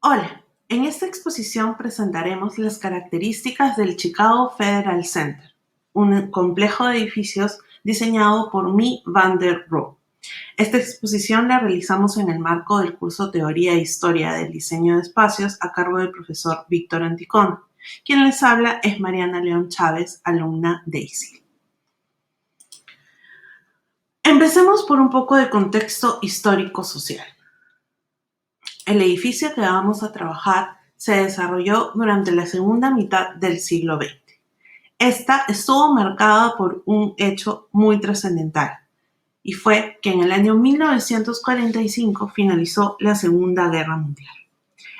Hola, en esta exposición presentaremos las características del Chicago Federal Center, un complejo de edificios diseñado por Mies van der Rohe. Esta exposición la realizamos en el marco del curso Teoría e Historia del Diseño de Espacios a cargo del profesor Víctor Anticón. Quien les habla es Mariana León Chávez, alumna de ISIL. Empecemos por un poco de contexto histórico-social. El edificio que vamos a trabajar se desarrolló durante la segunda mitad del siglo XX. Esta estuvo marcada por un hecho muy trascendental, y fue que en el año 1945 finalizó la Segunda Guerra Mundial.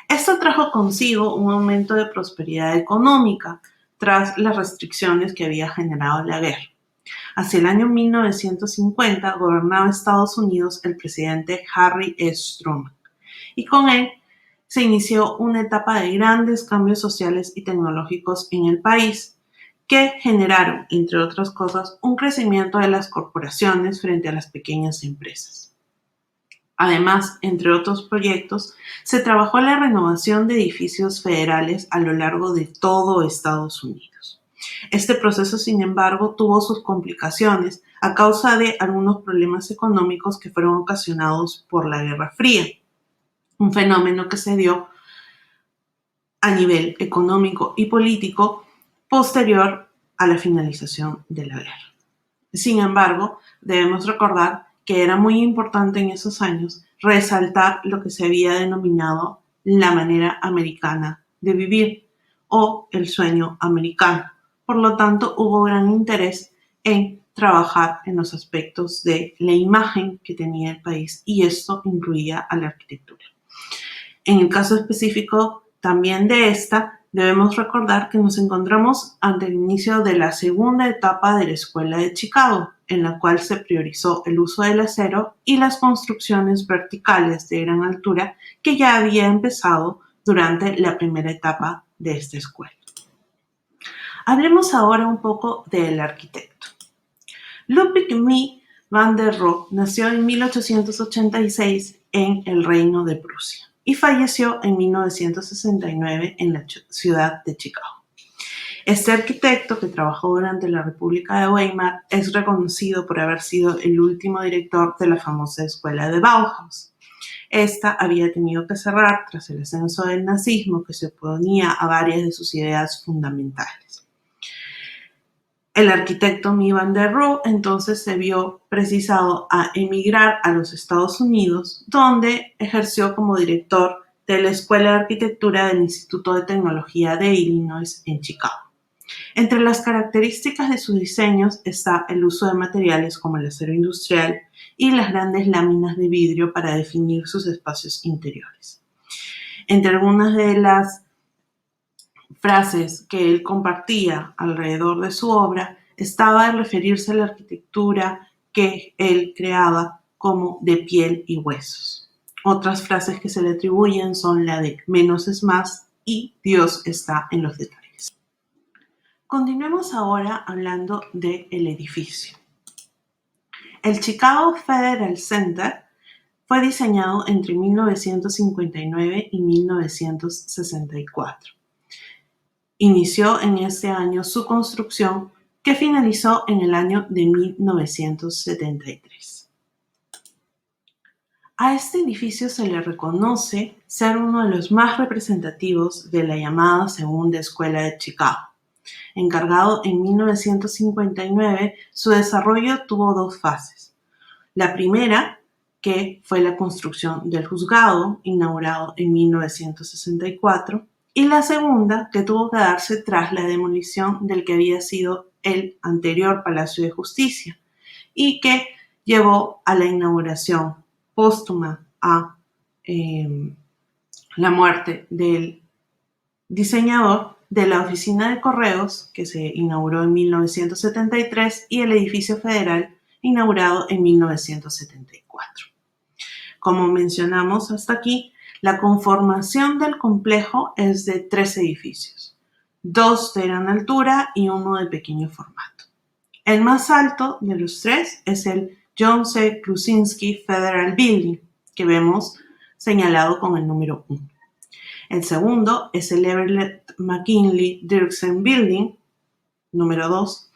Esto trajo consigo un aumento de prosperidad económica tras las restricciones que había generado la guerra. Hacia el año 1950 gobernaba Estados Unidos el presidente Harry S. Truman, y con él se inició una etapa de grandes cambios sociales y tecnológicos en el país que generaron, entre otras cosas, un crecimiento de las corporaciones frente a las pequeñas empresas. Además, entre otros proyectos, se trabajó en la renovación de edificios federales a lo largo de todo Estados Unidos. Este proceso, sin embargo, tuvo sus complicaciones a causa de algunos problemas económicos que fueron ocasionados por la Guerra Fría, un fenómeno que se dio a nivel económico y político posterior a la finalización de la guerra. Sin embargo, debemos recordar que era muy importante en esos años resaltar lo que se había denominado la manera americana de vivir o el sueño americano. Por lo tanto, hubo gran interés en trabajar en los aspectos de la imagen que tenía el país, y esto incluía a la arquitectura. En el caso específico también de esta, debemos recordar que nos encontramos ante el inicio de la segunda etapa de la Escuela de Chicago, en la cual se priorizó el uso del acero y las construcciones verticales de gran altura que ya había empezado durante la primera etapa de esta escuela. Hablemos ahora un poco del arquitecto. Ludwig Mies van der Rohe nació en 1886 en el Reino de Prusia y falleció en 1969 en la ciudad de Chicago. Este arquitecto, que trabajó durante la República de Weimar, es reconocido por haber sido el último director de la famosa escuela de Bauhaus. Esta había tenido que cerrar tras el ascenso del nazismo, que se oponía a varias de sus ideas fundamentales. El arquitecto Mies van der Rohe entonces se vio precisado a emigrar a los Estados Unidos, donde ejerció como director de la Escuela de Arquitectura del Instituto de Tecnología de Illinois en Chicago. Entre las características de sus diseños está el uso de materiales como el acero industrial y las grandes láminas de vidrio para definir sus espacios interiores. Entre algunas de las frases que él compartía alrededor de su obra estaba el referirse a la arquitectura que él creaba como de piel y huesos. Otras frases que se le atribuyen son la de menos es más y Dios está en los detalles. Continuemos ahora hablando del edificio. El Chicago Federal Center fue diseñado entre 1959 y 1964. Inició en ese año su construcción, que finalizó en el año de 1973. A este edificio se le reconoce ser uno de los más representativos de la llamada Segunda Escuela de Chicago. Encargado en 1959, su desarrollo tuvo dos fases. La primera, que fue la construcción del juzgado, inaugurado en 1964, y la segunda, que tuvo que darse tras la demolición del que había sido el anterior Palacio de Justicia y que llevó a la inauguración póstuma a la muerte del diseñador de la Oficina de Correos, que se inauguró en 1973, y el edificio federal, inaugurado en 1974. Como mencionamos hasta aquí, la conformación del complejo es de 3 edificios, 2 de gran altura y 1 de pequeño formato. El más alto de los 3 es el John C. Kruczynski Federal Building, que vemos señalado con el número 1. El segundo es el Everett McKinley Dirksen Building, número 2,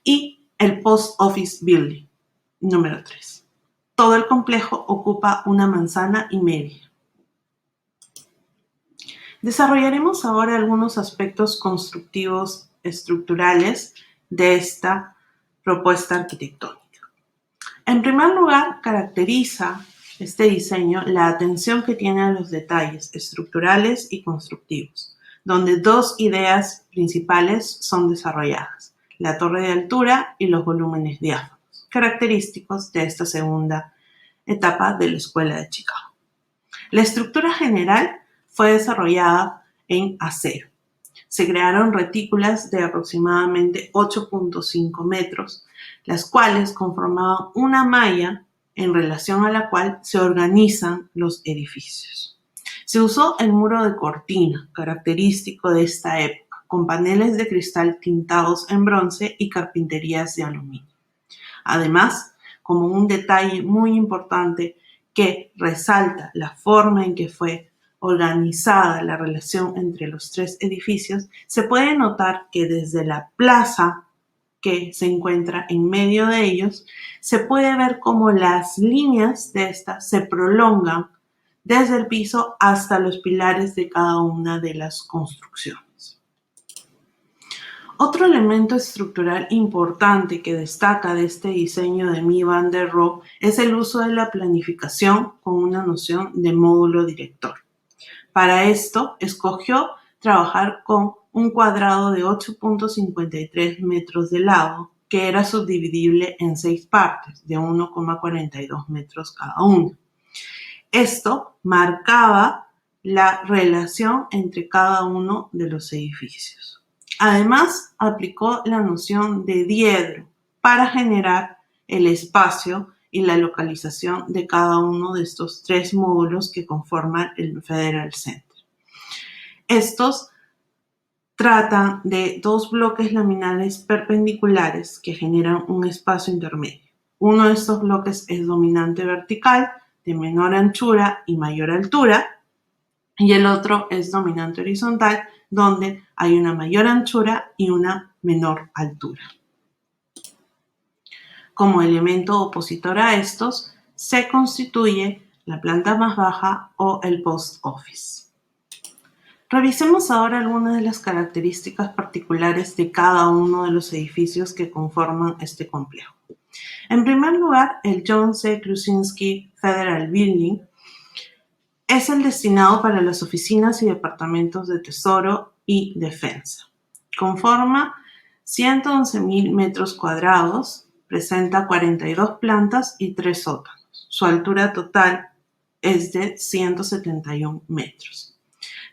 y el Post Office Building, número 3. Todo el complejo ocupa 1,5 manzanas. Desarrollaremos ahora algunos aspectos constructivos estructurales de esta propuesta arquitectónica. En primer lugar, caracteriza este diseño la atención que tiene a los detalles estructurales y constructivos, donde dos ideas principales son desarrolladas: la torre de altura y los volúmenes diáfanos, característicos de esta segunda etapa de la Escuela de Chicago. La estructura general fue desarrollada en acero. Se crearon retículas de aproximadamente 8.5 metros, las cuales conformaban una malla en relación a la cual se organizan los edificios. Se usó el muro de cortina, característico de esta época, con paneles de cristal tintados en bronce y carpinterías de aluminio. Además, como un detalle muy importante que resalta la forma en que fue organizada la relación entre los tres edificios, se puede notar que desde la plaza que se encuentra en medio de ellos, se puede ver cómo las líneas de esta se prolongan desde el piso hasta los pilares de cada una de las construcciones. Otro elemento estructural importante que destaca de este diseño de Mies van der Rohe es el uso de la planificación con una noción de módulo director. Para esto, escogió trabajar con un cuadrado de 8.53 metros de lado, que era subdividible en 6 partes de 1,42 metros cada una. Esto marcaba la relación entre cada uno de los edificios. Además, aplicó la noción de diedro para generar el espacio y la localización de cada uno de estos 3 módulos que conforman el Federal Center. Estos tratan de 2 bloques laminares perpendiculares que generan un espacio intermedio. Uno de estos bloques es dominante vertical, de menor anchura y mayor altura, y el otro es dominante horizontal, donde hay una mayor anchura y una menor altura. Como elemento opositor a estos, se constituye la planta más baja o el post office. Revisemos ahora algunas de las características particulares de cada uno de los edificios que conforman este complejo. En primer lugar, el John C. Kruczynski Federal Building es el destinado para las oficinas y departamentos de Tesoro y Defensa. Conforma 111.000 metros cuadrados, presenta 42 plantas y 3 sótanos. Su altura total es de 171 metros.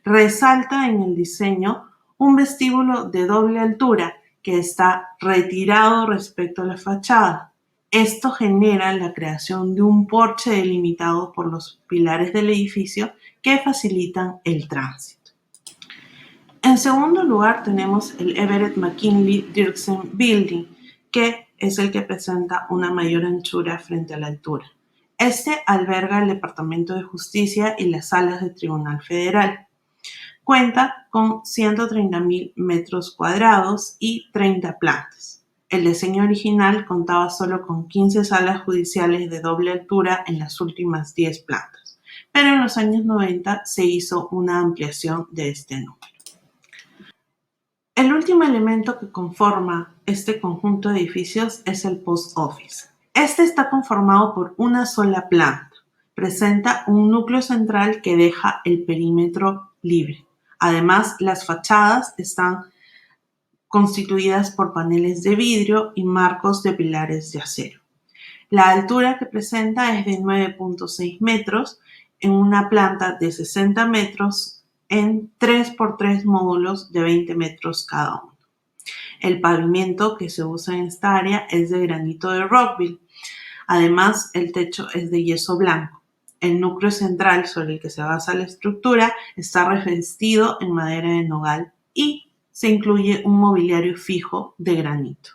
Resalta en el diseño un vestíbulo de doble altura que está retirado respecto a la fachada. Esto genera la creación de un porche delimitado por los pilares del edificio que facilitan el tránsito. En segundo lugar tenemos el Everett McKinley Dirksen Building, que es el que presenta una mayor anchura frente a la altura. Este alberga el Departamento de Justicia y las salas del Tribunal Federal. Cuenta con 130.000 metros cuadrados y 30 plantas. El diseño original contaba solo con 15 salas judiciales de doble altura en las últimas 10 plantas, pero en los años 90 se hizo una ampliación de este número. El último elemento que conforma este conjunto de edificios es el Post Office. Este está conformado por una sola planta. Presenta un núcleo central que deja el perímetro libre. Además, las fachadas están constituidas por paneles de vidrio y marcos de pilares de acero. La altura que presenta es de 9.6 metros en una planta de 60 metros en 3x3 módulos de 20 metros cada uno. El pavimento que se usa en esta área es de granito de Rockville. Además, el techo es de yeso blanco. El núcleo central sobre el que se basa la estructura está revestido en madera de nogal y se incluye un mobiliario fijo de granito.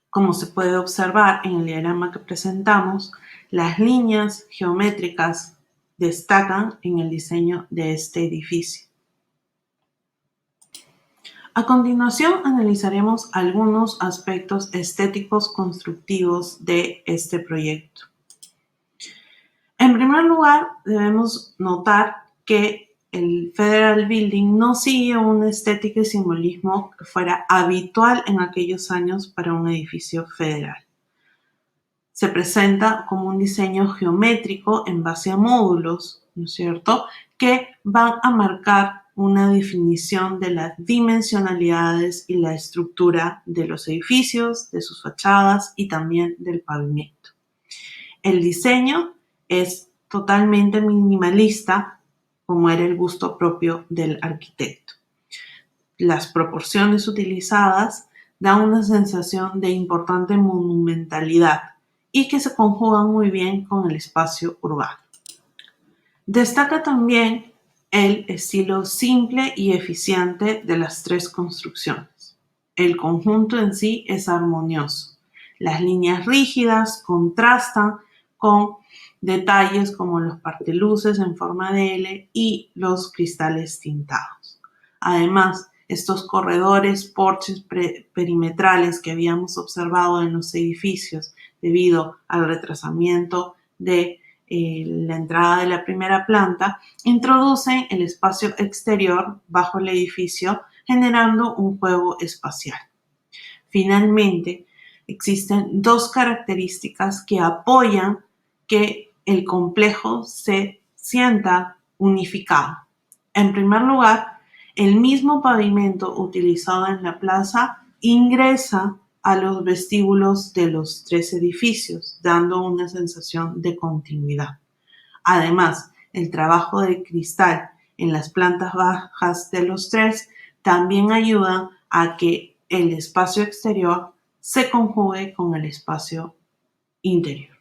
Como se puede observar en el diagrama que presentamos, las líneas geométricas destacan en el diseño de este edificio. A continuación, analizaremos algunos aspectos estéticos constructivos de este proyecto. En primer lugar, debemos notar que el Federal Building no sigue una estética y simbolismo que fuera habitual en aquellos años para un edificio federal. Se presenta como un diseño geométrico en base a módulos, ¿no es cierto?, que van a marcar una definición de las dimensionalidades y la estructura de los edificios, de sus fachadas y también del pavimento. El diseño es totalmente minimalista, como era el gusto propio del arquitecto. Las proporciones utilizadas dan una sensación de importante monumentalidad y que se conjugan muy bien con el espacio urbano. Destaca también el estilo simple y eficiente de las tres construcciones. El conjunto en sí es armonioso. Las líneas rígidas contrastan con detalles como los parteluces en forma de L y los cristales tintados. Además, estos corredores, porches perimetrales que habíamos observado en los edificios debido al retrasamiento de la entrada de la primera planta, introducen el espacio exterior bajo el edificio, generando un juego espacial. Finalmente, existen dos características que apoyan que el complejo se sienta unificado. En primer lugar, el mismo pavimento utilizado en la plaza ingresa a los vestíbulos de los tres edificios, dando una sensación de continuidad. Además, el trabajo de cristal en las plantas bajas de los tres también ayuda a que el espacio exterior se conjugue con el espacio interior.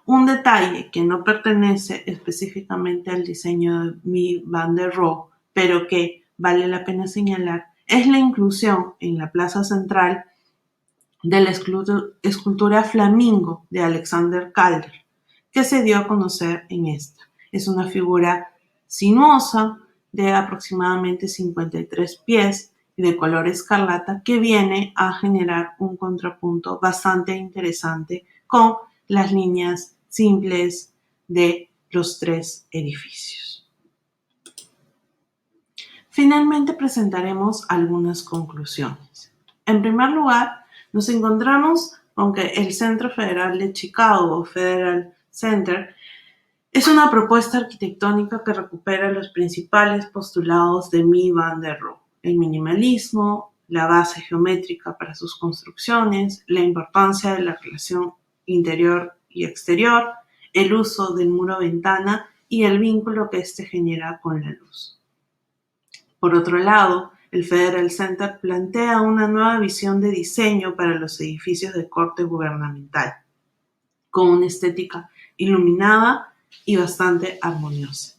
Un detalle que no pertenece específicamente al diseño de Mies van der Rohe, pero que vale la pena señalar, es la inclusión en la plaza central de la escultura Flamingo de Alexander Calder, que se dio a conocer en esta. Es una figura sinuosa de aproximadamente 53 pies y de color escarlata que viene a generar un contrapunto bastante interesante con las líneas simples de los tres edificios. Finalmente presentaremos algunas conclusiones. En primer lugar, nos encontramos con que el Centro Federal de Chicago, o Federal Center, es una propuesta arquitectónica que recupera los principales postulados de Mies van der Rohe: el minimalismo, la base geométrica para sus construcciones, la importancia de la relación interior y exterior, el uso del muro-ventana y el vínculo que éste genera con la luz. Por otro lado, el Federal Center plantea una nueva visión de diseño para los edificios de corte gubernamental, con una estética iluminada y bastante armoniosa.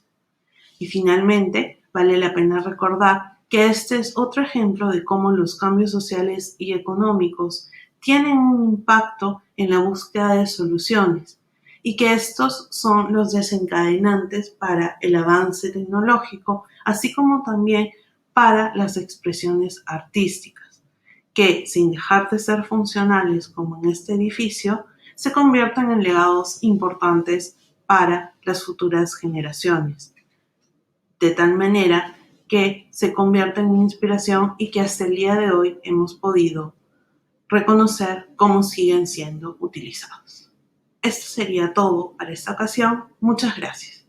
Y finalmente, vale la pena recordar que este es otro ejemplo de cómo los cambios sociales y económicos tienen un impacto en la búsqueda de soluciones y que estos son los desencadenantes para el avance tecnológico, así como también para las expresiones artísticas, que sin dejar de ser funcionales como en este edificio, se convierten en legados importantes para las futuras generaciones, de tal manera que se convierten en inspiración y que hasta el día de hoy hemos podido reconocer cómo siguen siendo utilizados. Esto sería todo para esta ocasión. Muchas gracias.